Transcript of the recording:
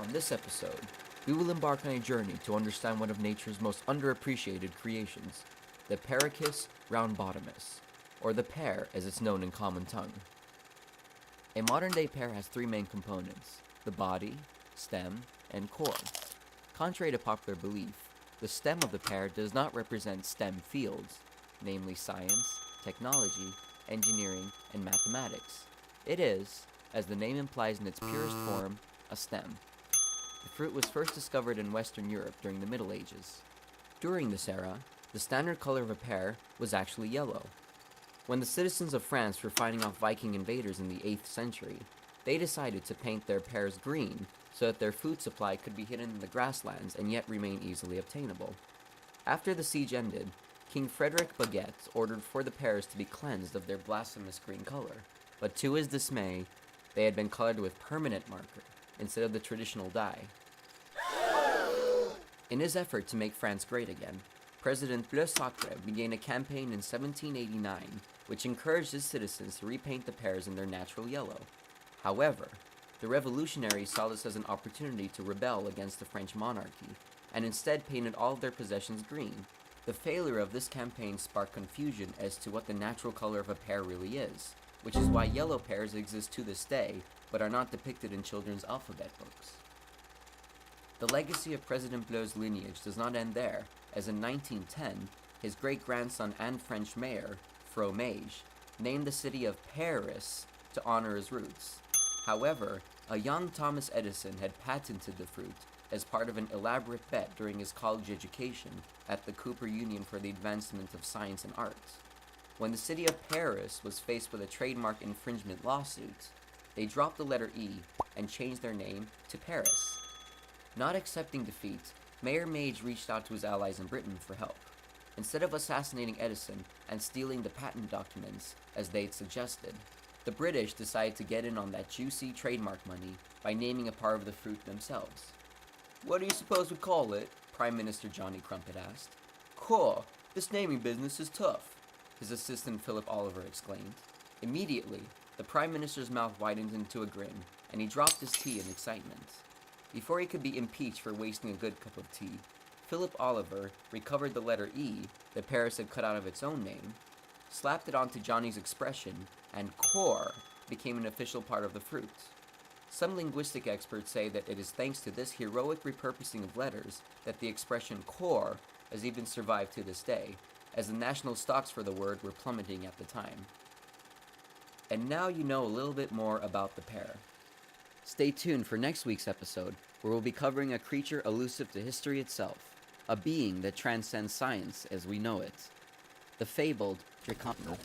On this episode, we will embark on a journey to understand one of nature's most underappreciated creations, the Parachis roundbottomus, or the pear as it's known in common tongue. A modern-day pear has three main components: the body, stem, and core. Contrary to popular belief, the stem of the pear does not represent STEM fields, namely science, technology, engineering, and mathematics. It is, as the name implies in its purest form, a stem. The fruit was first discovered in Western Europe during the Middle Ages. During this era, the standard color of a pear was actually yellow. When the citizens of France were fighting off Viking invaders in the 8th century, they decided to paint their pears green so that their food supply could be hidden in the grasslands and yet remain easily obtainable. After the siege ended, King Frederick Baguette ordered for the pears to be cleansed of their blasphemous green color, but to his dismay, they had been colored with permanent marker instead of the traditional dye. In his effort to make France great again, President Bleu Sacre began a campaign in 1789 which encouraged his citizens to repaint the pears in their natural yellow. However, the revolutionaries saw this as an opportunity to rebel against the French monarchy, and instead painted all of their possessions green. The failure of this campaign sparked confusion as to what the natural color of a pear really is, which is why yellow pears exist to this day, but are not depicted in children's alphabet books. The legacy of President Bleu's lineage does not end there, as in 1910, his great-grandson and French mayor, Fromage, named the city of Paris to honor his roots. However, a young Thomas Edison had patented the fruit as part of an elaborate bet during his college education at the Cooper Union for the Advancement of Science and Arts. When the city of Paris was faced with a trademark infringement lawsuit, they dropped the letter E and changed their name to Paris. Not accepting defeat, Mayor Mage reached out to his allies in Britain for help. Instead of assassinating Edison and stealing the patent documents, as they'd suggested, the British decided to get in on that juicy trademark money by naming a part of the fruit themselves. "What do you suppose we call it?" Prime Minister Johnny Crumpet asked. "Caw, this naming business is tough," his assistant Philip Oliver exclaimed. Immediately, the Prime Minister's mouth widened into a grin, and he dropped his tea in excitement. Before he could be impeached for wasting a good cup of tea, Philip Oliver recovered the letter E that Paris had cut out of its own name, slapped it onto Johnny's expression, and core became an official part of the fruit. Some linguistic experts say that it is thanks to this heroic repurposing of letters that the expression core has even survived to this day, as the national stocks for the word were plummeting at the time. And now you know a little bit more about the pear. Stay tuned for next week's episode, where we'll be covering a creature elusive to history itself, a being that transcends science as we know it, the fabled Dracon.